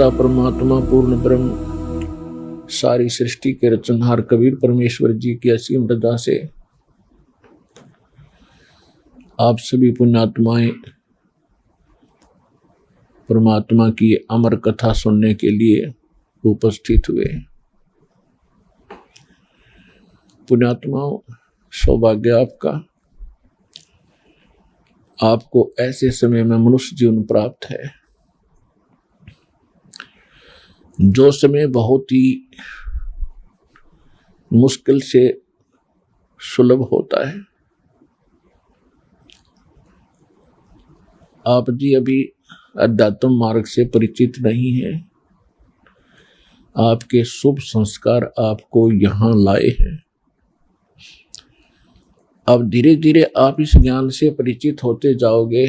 पिता परमात्मा पूर्ण ब्रह्म सारी सृष्टि के रचनहार कबीर परमेश्वर जी की असीम रजा से आप सभी पुण्यात्माएं परमात्मा की अमर कथा सुनने के लिए उपस्थित हुए। पुण्यात्माओं, सौभाग्य आपका, आपको ऐसे समय में मनुष्य जीवन प्राप्त है जो समय बहुत ही मुश्किल से सुलभ होता है। आप जी अभी अध्यात्म मार्ग से परिचित नहीं हैं। आपके शुभ संस्कार आपको यहाँ लाए हैं। अब धीरे धीरे आप इस ज्ञान से परिचित होते जाओगे।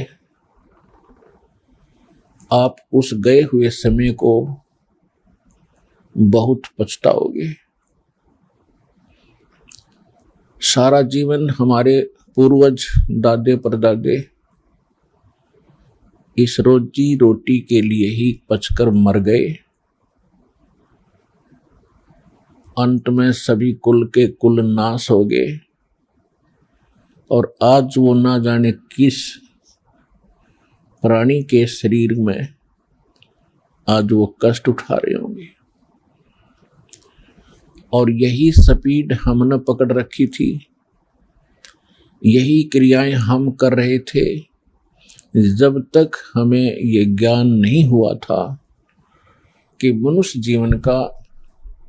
आप उस गए हुए समय को बहुत पछताओगे। सारा जीवन हमारे पूर्वज दादे परदादे इस रोजी रोटी के लिए ही पचकर मर गए। अंत में सभी कुल के कुल नाश हो गए और आज वो ना जाने किस प्राणी के शरीर में आज वो कष्ट उठा रहे होंगे। और यही स्पीड हमने पकड़ रखी थी, यही क्रियाएं हम कर रहे थे जब तक हमें ये ज्ञान नहीं हुआ था कि मनुष्य जीवन का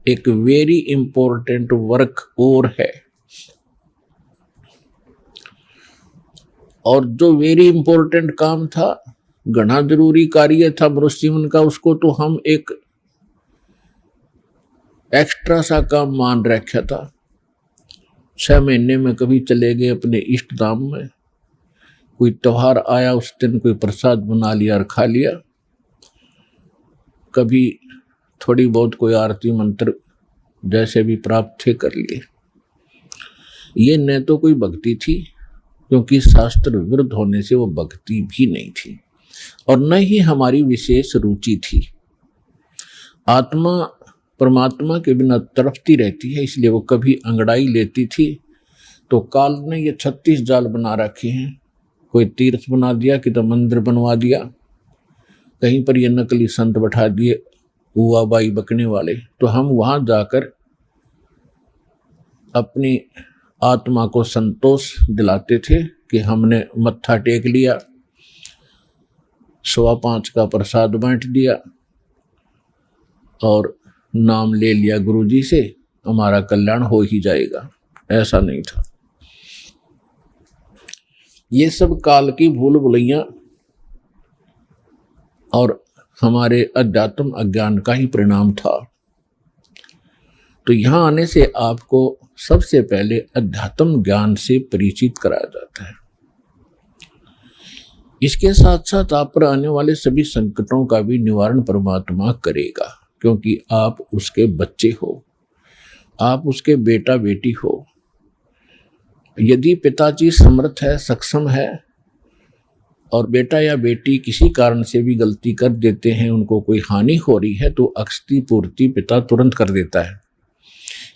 एक वेरी इंपॉर्टेंट वर्क और है। और जो वेरी इंपॉर्टेंट काम था, घना जरूरी कार्य था मनुष्य जीवन का, उसको तो हम एक एक्स्ट्रा सा काम मान रखा था। 6 महीने में कभी चले गए अपने इष्ट धाम में, कोई त्योहार आया उस दिन कोई प्रसाद बना लिया और खा लिया, कभी थोड़ी बहुत कोई आरती मंत्र जैसे भी प्राप्त थे कर लिए। ये न तो कोई भक्ति थी, क्योंकि शास्त्र विरुद्ध होने से वो भक्ति भी नहीं थी, और न ही हमारी विशेष रुचि थी। आत्मा परमात्मा के बिना तड़पती रहती है, इसलिए वो कभी अंगड़ाई लेती थी तो काल ने ये 36 जाल बना रखे हैं। कोई तीर्थ बना दिया, कि तो मंदिर बनवा दिया, कहीं पर ये नकली संत बैठा दिए हुआ बाई बकने वाले, तो हम वहां जाकर अपनी आत्मा को संतोष दिलाते थे कि हमने मत्था टेक लिया, 5.25 का प्रसाद बांट दिया और नाम ले लिया गुरुजी से, हमारा कल्याण हो ही जाएगा। ऐसा नहीं था। ये सब काल की भूल भुलैया और हमारे अध्यात्म अज्ञान का ही परिणाम था। तो यहां आने से आपको सबसे पहले अध्यात्म ज्ञान से परिचित कराया जाता है। इसके साथ साथ आप पर आने वाले सभी संकटों का भी निवारण परमात्मा करेगा, क्योंकि आप उसके बच्चे हो, आप उसके बेटा बेटी हो। यदि पिताजी समर्थ है, सक्षम है, और बेटा या बेटी किसी कारण से भी गलती कर देते हैं, उनको कोई हानि हो रही है, तो अक्षति पूर्ति पिता तुरंत कर देता है।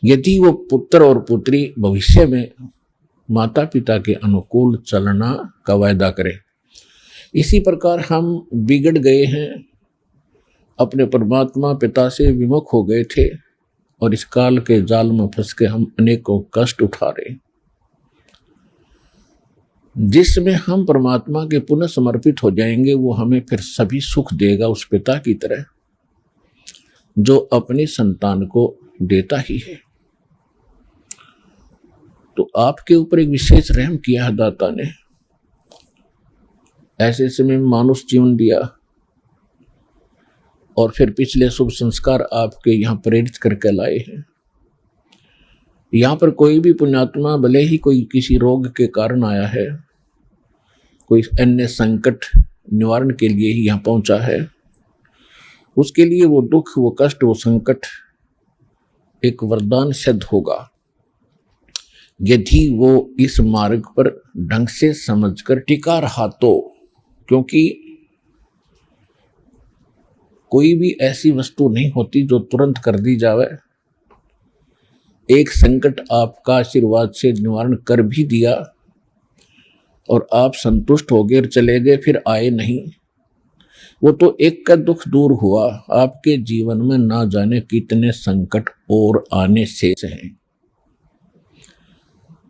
यदि वो पुत्र और पुत्री भविष्य में माता पिता के अनुकूल चलना का वायदा करे। इसी प्रकार हम बिगड़ गए हैं, अपने परमात्मा पिता से विमुख हो गए थे, और इस काल के जाल में फंस के हम अनेकों कष्ट उठा रहे। जिसमें हम परमात्मा के पुनः समर्पित हो जाएंगे, वो हमें फिर सभी सुख देगा, उस पिता की तरह जो अपनी संतान को देता ही है। तो आपके ऊपर एक विशेष रहम किया है दाता ने, ऐसे समय में मानुष जीवन दिया, और फिर पिछले शुभ संस्कार आपके यहाँ प्रेरित करके लाए हैं। यहाँ पर कोई भी पुण्यात्मा भले ही कोई किसी रोग के कारण आया है, कोई अन्य संकट निवारण के लिए ही यहाँ पहुंचा है, उसके लिए वो दुख, वो कष्ट, वो संकट एक वरदान सिद्ध होगा, यदि वो इस मार्ग पर ढंग से समझकर टिका रहा तो। क्योंकि कोई भी ऐसी वस्तु नहीं होती जो तुरंत कर दी जावे। एक संकट आपका आशीर्वाद से निवारण कर भी दिया और आप संतुष्ट हो गए और चले गए, फिर आए नहीं। वो तो एक का दुख दूर हुआ, आपके जीवन में ना जाने कितने संकट और आने शेष हैं।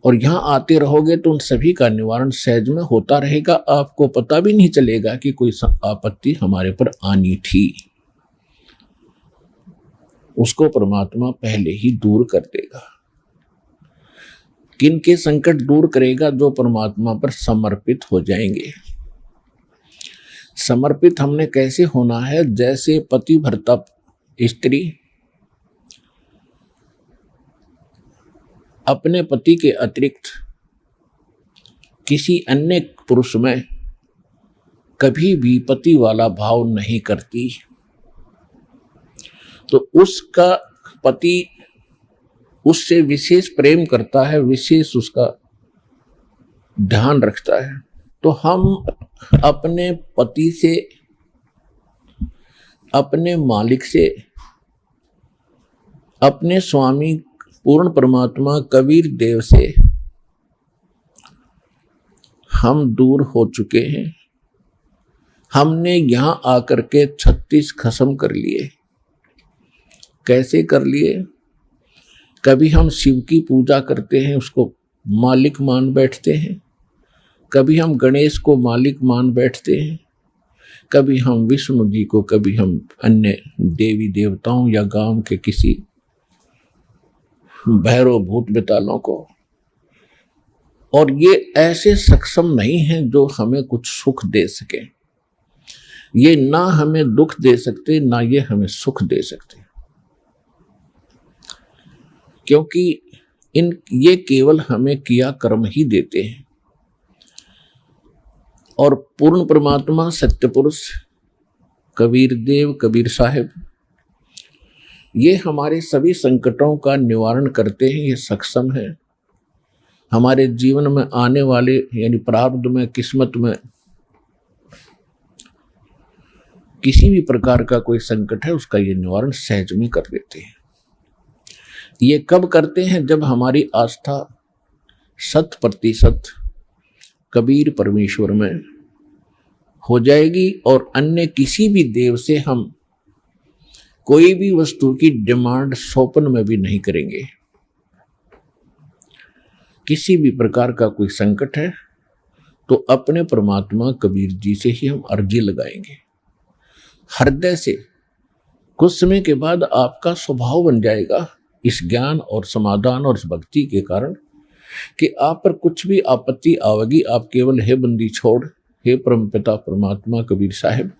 और यहां आते रहोगे तो उन सभी का निवारण सहज में होता रहेगा। आपको पता भी नहीं चलेगा कि कोई आपत्ति हमारे पर आनी थी। उसको परमात्मा पहले ही दूर कर देगा। किन के संकट दूर करेगा? जो परमात्मा पर समर्पित हो जाएंगे। समर्पित हमने कैसे होना है? जैसे पतिव्रता स्त्री अपने पति के अतिरिक्त किसी अन्य पुरुष में कभी भी पति वाला भाव नहीं करती, तो उसका पति उससे विशेष प्रेम करता है, विशेष उसका ध्यान रखता है। तो हम अपने पति से, अपने मालिक से, अपने स्वामी पूर्ण परमात्मा कबीर देव से हम दूर हो चुके हैं। हमने यहां आकर के 36 खसम कर लिए। कैसे कर लिए? कभी हम शिव की पूजा करते हैं, उसको मालिक मान बैठते हैं। कभी हम गणेश को मालिक मान बैठते हैं। कभी हम विष्णु जी को, कभी हम अन्य देवी देवताओं या गांव के किसी भैरव भूत बेतालों को। और ये ऐसे सक्षम नहीं हैं जो हमें कुछ सुख दे सके। ये ना हमें दुख दे सकते, ना ये हमें सुख दे सकते, क्योंकि ये केवल हमें किया कर्म ही देते हैं। और पूर्ण परमात्मा सत्य पुरुष कबीर देव, कबीर साहिब, ये हमारे सभी संकटों का निवारण करते हैं। ये सक्षम है। हमारे जीवन में आने वाले यानी प्रारब्ध में, किस्मत में किसी भी प्रकार का कोई संकट है, उसका ये निवारण सहज में कर देते हैं। ये कब करते हैं? जब हमारी आस्था 100% कबीर परमेश्वर में हो जाएगी और अन्य किसी भी देव से हम कोई भी वस्तु की डिमांड स्वप्न में भी नहीं करेंगे। किसी भी प्रकार का कोई संकट है तो अपने परमात्मा कबीर जी से ही हम अर्जी लगाएंगे हृदय से। कुछ समय के बाद आपका स्वभाव बन जाएगा इस ज्ञान और समाधान और इस भक्ति के कारण कि आप पर कुछ भी आपत्ति आवेगी, आप केवल हे बंदी छोड़, हे परमपिता परमात्मा कबीर साहिब,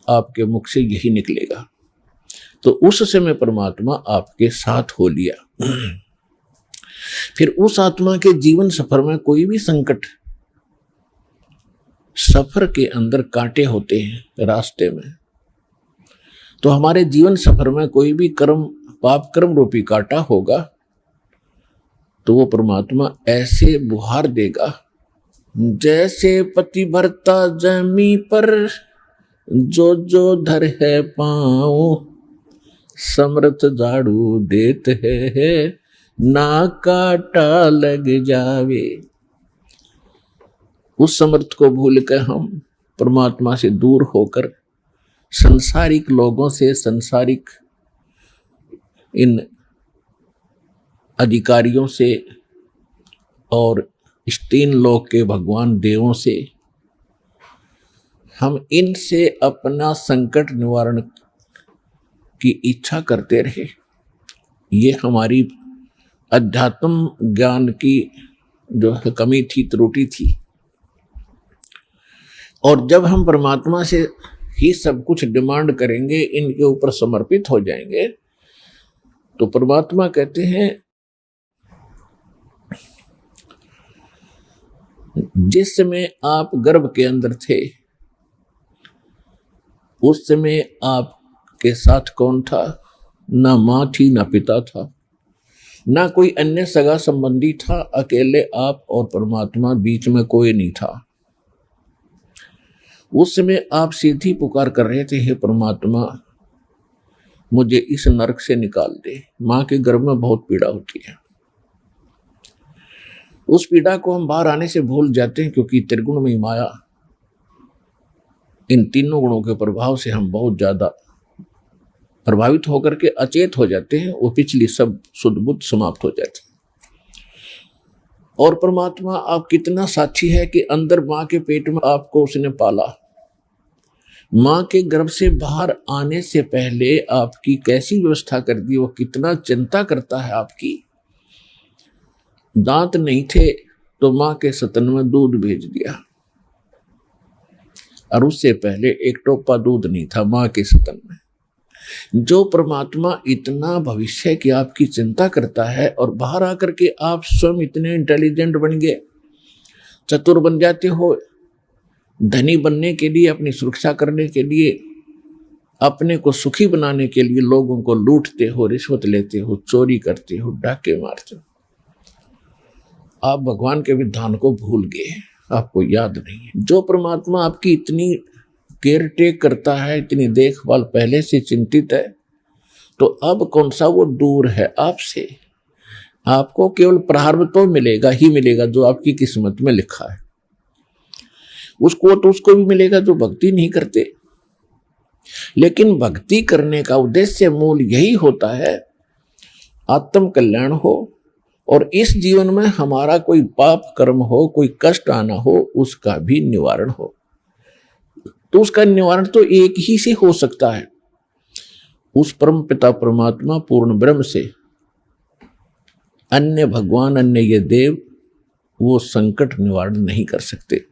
आपके मुख से यही निकलेगा। तो उस समय परमात्मा आपके साथ हो लिया। फिर उस आत्मा के जीवन सफर में कोई भी संकट, सफर के अंदर कांटे होते हैं रास्ते में, तो हमारे जीवन सफर में कोई भी कर्म, पाप कर्म रूपी कांटा होगा, तो वो परमात्मा ऐसे बुहार देगा जैसे पतिव्रता जमी पर जो जो धर है पाँव, समर्थ झाड़ू देत है ना काटा लग जावे। उस समर्थ को भूल कर हम परमात्मा से दूर होकर संसारिक लोगों से, संसारिक इन अधिकारियों से और इस 3 लोक के भगवान देवों से, हम इनसे अपना संकट निवारण की इच्छा करते रहे। ये हमारी अध्यात्म ज्ञान की जो कमी थी, त्रुटि थी। और जब हम परमात्मा से ही सब कुछ डिमांड करेंगे, इनके ऊपर समर्पित हो जाएंगे, तो परमात्मा कहते हैं जिस समय आप गर्भ के अंदर थे उस समय आपके साथ कौन था? ना माँ थी, ना पिता था, ना कोई अन्य सगा संबंधी था। अकेले आप और परमात्मा, बीच में कोई नहीं था। उस समय आप सीधी पुकार कर रहे थे, हे परमात्मा मुझे इस नरक से निकाल दे। माँ के गर्भ में बहुत पीड़ा होती है, उस पीड़ा को हम बाहर आने से भूल जाते हैं, क्योंकि त्रिगुण में माया, इन तीनों गुणों के प्रभाव से हम बहुत ज्यादा प्रभावित होकर के अचेत हो जाते हैं। वो पिछली सब शुद्ध बुद्ध समाप्त हो जाती है। और परमात्मा आप कितना साक्षी है कि अंदर माँ के पेट में आपको उसने पाला। माँ के गर्भ से बाहर आने से पहले आपकी कैसी व्यवस्था कर दी, वो कितना चिंता करता है आपकी। दांत नहीं थे तो माँ के स्तन में दूध भेज दिया, और उससे पहले एक टोपा दूध नहीं था माँ के स्तन में। जो परमात्मा इतना भविष्य की आपकी चिंता करता है, और बाहर आकर के आप स्वयं इतने इंटेलिजेंट बन गए, चतुर बन जाते हो, धनी बनने के लिए, अपनी सुरक्षा करने के लिए, अपने को सुखी बनाने के लिए लोगों को लूटते हो, रिश्वत लेते हो, चोरी करते हो, डाके मारते हो। आप भगवान के विधान को भूल गए, आपको याद नहीं है। जो परमात्मा आपकी इतनी केयर टेक करता है, इतनी देखभाल पहले से चिंतित है, तो अब कौन सा वो दूर है आपसे। आपको केवल प्रारब्ध तो मिलेगा ही मिलेगा जो आपकी किस्मत में लिखा है, उसको तो उसको भी मिलेगा जो भक्ति नहीं करते। लेकिन भक्ति करने का उद्देश्य मूल यही होता है, आत्म कल्याण हो, और इस जीवन में हमारा कोई पाप कर्म हो, कोई कष्ट आना हो, उसका भी निवारण हो। तो उसका निवारण तो एक ही से हो सकता है, उस परम पिता परमात्मा पूर्ण ब्रह्म से। अन्य भगवान, अन्य ये देव, वो संकट निवारण नहीं कर सकते।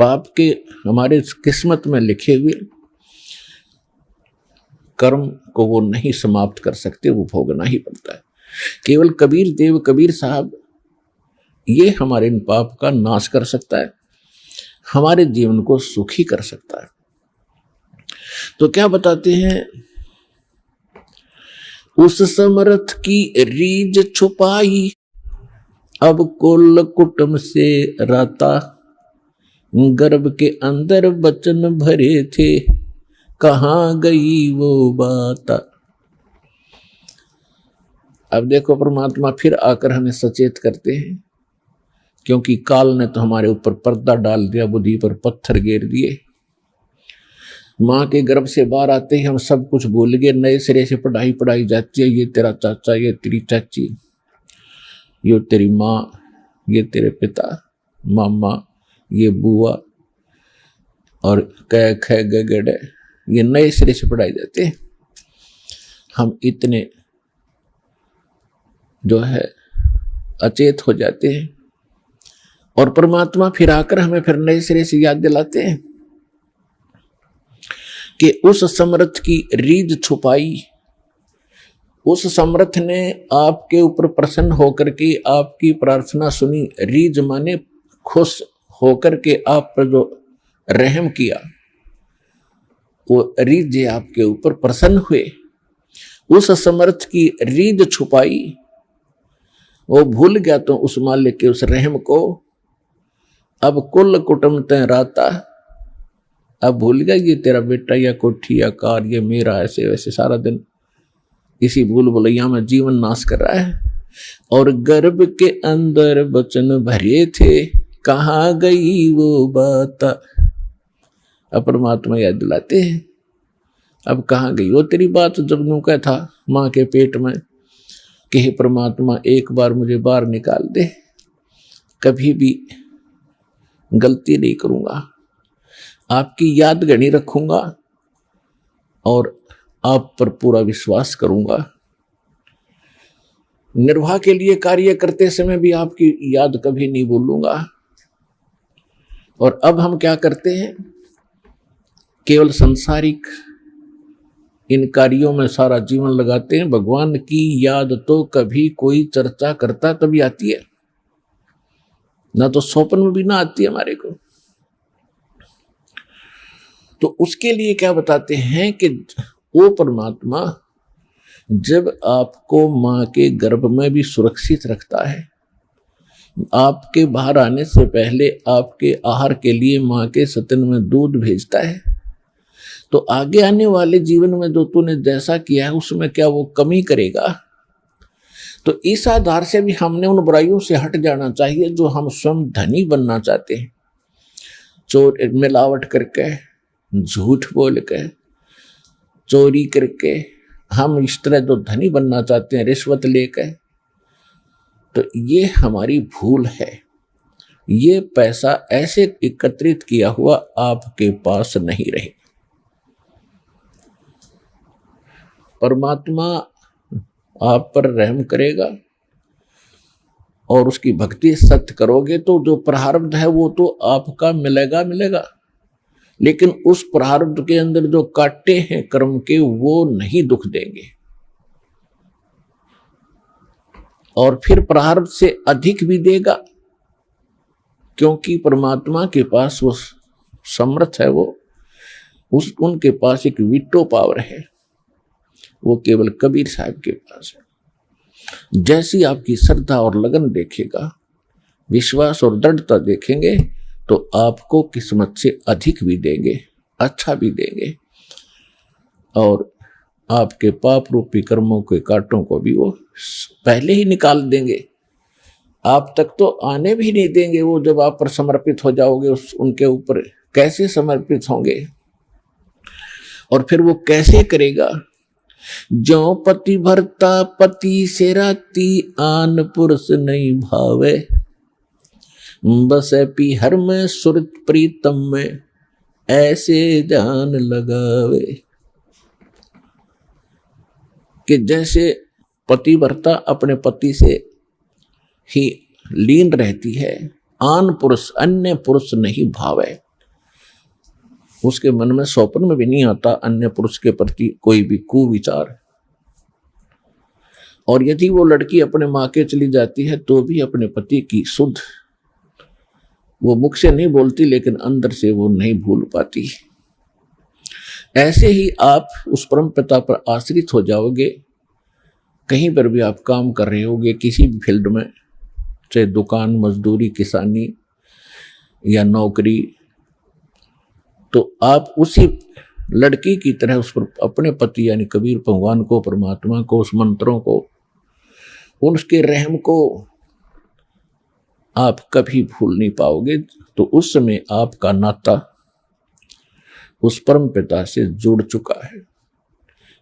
पाप के हमारे किस्मत में लिखे हुए कर्म को वो नहीं समाप्त कर सकते, वो भोगना ही पड़ता है। केवल कबीर देव, कबीर साहब, ये हमारे इन पाप का नाश कर सकता है, हमारे जीवन को सुखी कर सकता है। तो क्या बताते हैं, उस समर्थ की रीझ छुपाई, अब कुल कुटुंब से राता, गर्भ के अंदर बचन भरे थे, कहाँ गई वो बात। अब देखो परमात्मा फिर आकर हमें सचेत करते हैं, क्योंकि काल ने तो हमारे ऊपर पर्दा डाल दिया, बुद्धि पर पत्थर गिर दिए। माँ के गर्भ से बाहर आते ही हम सब कुछ भूल गए, नए सिरे से पढ़ाई जाती है। ये तेरा चाचा, ये तेरी चाची, ये तेरी माँ, ये तेरे पिता, मामा, ये बुआ, और कै ख ग ग, ये नए सिरे से पढ़ाई जाते हैं। हम इतने जो है अचेत हो जाते हैं, और परमात्मा फिर आकर हमें फिर नए सिरे से याद दिलाते हैं कि उस समर्थ की रीझ छुपाई। उस समर्थ ने आपके ऊपर प्रसन्न होकर के आपकी प्रार्थना सुनी। रीझ माने खुश होकर के आप पर जो रहम किया, वो रीझ आपके ऊपर प्रसन्न हुए। उस समर्थ की रीझ छुपाई, वो भूल गया तो उस मालिक के उस रहम को। अब कुल कुटुंब तय राता, अब भूल गया ये तेरा बेटा या कोठी या कार, ये मेरा, ऐसे वैसे सारा दिन इसी भूल भुलैया में जीवन नाश कर रहा है। और गर्भ के अंदर बचन भरे थे, कहाँ गई वो बात। अब परमात्मा याद दिलाते हैं, अब कहाँ गई वो तेरी बात जब यूं क्या था माँ के पेट में कि हे परमात्मा एक बार मुझे बाहर निकाल दे, कभी भी गलती नहीं करूँगा, आपकी याद गणी रखूँगा और आप पर पूरा विश्वास करूँगा। निर्वाह के लिए कार्य करते समय भी आपकी याद कभी नहीं भूलूंगा। और अब हम क्या करते हैं, केवल सांसारिक इन कार्यों में सारा जीवन लगाते हैं। भगवान की याद तो कभी कोई चर्चा करता तभी आती है, ना तो स्वप्न में भी ना आती है हमारे को। तो उसके लिए क्या बताते हैं कि वो परमात्मा जब आपको माँ के गर्भ में भी सुरक्षित रखता है, आपके बाहर आने से पहले आपके आहार के लिए माँ के स्तन में दूध भेजता है, तो आगे आने वाले जीवन में जो तूने जैसा किया है उसमें क्या वो कमी करेगा? तो इस आधार से भी हमने उन बुराइयों से हट जाना चाहिए जो हम स्वयं धनी बनना चाहते हैं। चोर मिलावट करके, झूठ बोल के, चोरी करके हम इस तरह जो धनी बनना चाहते हैं, रिश्वत लेकर, तो ये हमारी भूल है। ये पैसा ऐसे एकत्रित किया हुआ आपके पास नहीं रहे। परमात्मा आप पर रहम करेगा और उसकी भक्ति सत्य करोगे तो जो प्रारब्ध है वो तो आपका मिलेगा मिलेगा, लेकिन उस प्रारब्ध के अंदर जो कांटे हैं कर्म के वो नहीं दुख देंगे, और फिर प्रारब्ध से अधिक भी देगा, क्योंकि परमात्मा के पास वो समर्थ है, वो उनके पास एक वीटो पावर है, वो केवल कबीर साहब के पास है। जैसी आपकी श्रद्धा और लगन देखेगा, विश्वास और दृढ़ता देखेंगे, तो आपको किस्मत से अधिक भी देंगे, अच्छा भी देंगे, और आपके पाप रूपी कर्मों के कांटों को भी वो पहले ही निकाल देंगे। आप तक तो आने भी नहीं देंगे वो, जब आप पर समर्पित हो जाओगे उनके ऊपर कैसे समर्पित होंगे? और फिर वो कैसे करेगा? जो पति भरता पति से राती, आन पुरुष नहीं भावे, बस पी हर में सुरत प्रीतम में, ऐसे जान लगावे। कि जैसे पतिव्रता अपने पति से ही लीन रहती है, आन पुरुष अन्य पुरुष नहीं भावे, उसके मन में स्वप्न में भी नहीं आता अन्य पुरुष के प्रति कोई भी कुविचार। और यदि वो लड़की अपने माँ के चली जाती है तो भी अपने पति की सुध वो मुख से नहीं बोलती, लेकिन अंदर से वो नहीं भूल पाती। ऐसे ही आप उस परम पिता पर आश्रित हो जाओगे। कहीं पर भी आप काम कर रहे होगे, किसी भी फील्ड में, चाहे दुकान, मजदूरी, किसानी या नौकरी, तो आप उसी लड़की की तरह उस पर अपने पति यानी कबीर भगवान को, परमात्मा को, उस मंत्रों को, उसके रहम को आप कभी भूल नहीं पाओगे। तो उस समय आपका नाता उस परम पिता से जुड़ चुका है।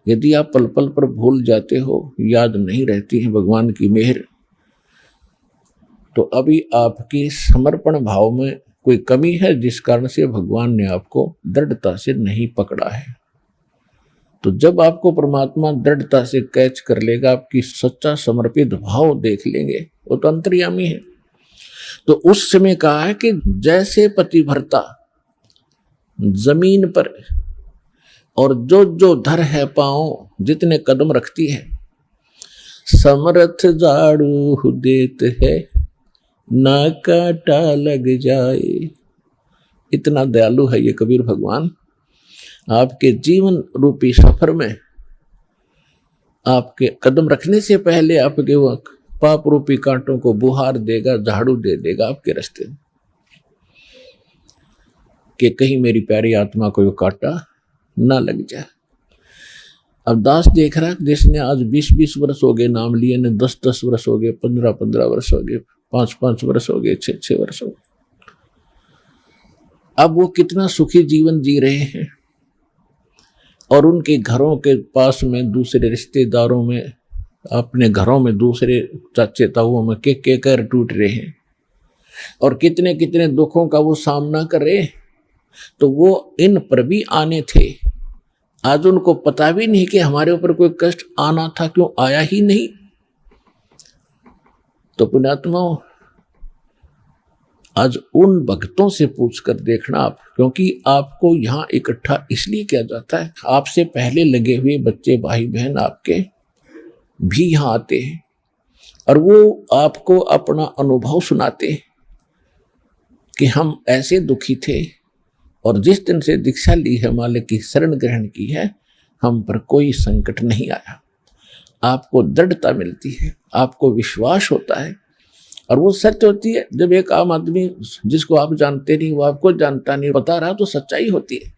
यदि आप पल पल पर भूल जाते हो, याद नहीं रहती है भगवान की मेहर, तो अभी आपकी समर्पण भाव में कोई कमी है, जिस कारण से भगवान ने आपको दृढ़ता से नहीं पकड़ा है। तो जब आपको परमात्मा दृढ़ता से कैच कर लेगा, आपकी सच्चा समर्पित भाव देख लेंगे, वो तो अंतर्यामी है। तो उस समय कहा है कि जैसे पतिव्रता जमीन पर और जो जो धर है पांव, जितने कदम रखती है, समर्थ झाड़ू देत है, ना काटा लग जाए। इतना दयालु है ये कबीर भगवान। आपके जीवन रूपी सफर में आपके कदम रखने से पहले आपके वो पाप रूपी कांटों को बुहार देगा, झाड़ू दे देगा आपके रास्ते में, कि कहीं मेरी प्यारी आत्मा को कांटा ना लग जाए। अब दास देख रहा है, जिसने आज 20-20 वर्ष हो गए नाम लिए, ने 10-10 वर्ष हो गए, 15-15 वर्ष हो गए, 5-5 वर्ष हो गए, 6-6 वर्ष हो गए, अब वो कितना सुखी जीवन जी रहे हैं, और उनके घरों के पास में, दूसरे रिश्तेदारों में, अपने घरों में दूसरे चाचे ताऊओं में के कर टूट रहे हैं, और कितने कितने दुखों का वो सामना कर रहे हैं। तो वो इन पर भी आने थे, आज उनको पता भी नहीं कि हमारे ऊपर कोई कष्ट आना था, क्यों आया ही नहीं। तो पुण्यात्माओं, आज उन भक्तों से पूछकर देखना आप, क्योंकि आपको यहां इकट्ठा इसलिए किया जाता है, आपसे पहले लगे हुए बच्चे, भाई बहन आपके भी यहां आते हैं, और वो आपको अपना अनुभव सुनाते हैं कि हम ऐसे दुखी थे, और जिस दिन से दीक्षा ली है, मालिक की शरण ग्रहण की है, हम पर कोई संकट नहीं आया। आपको दृढ़ता मिलती है, आपको विश्वास होता है, और वो सच होती है। जब एक आम आदमी जिसको आप जानते नहीं, वो आपको जानता नहीं, बता रहा, तो सच्चाई होती है।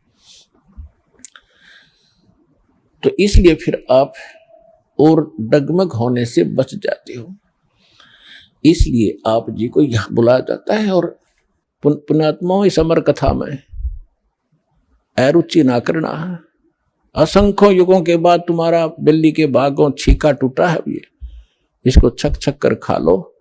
तो इसलिए फिर आप और डगमग होने से बच जाते हो। इसलिए आप जी को यहां बुलाया जाता है। और पुण्यात्माओं, इस अमर कथा में अरुचि ना करना। असंख्यों युगों के बाद तुम्हारा बिल्ली के भागों छीका टूटा है, ये इसको छक छक कर खा लो।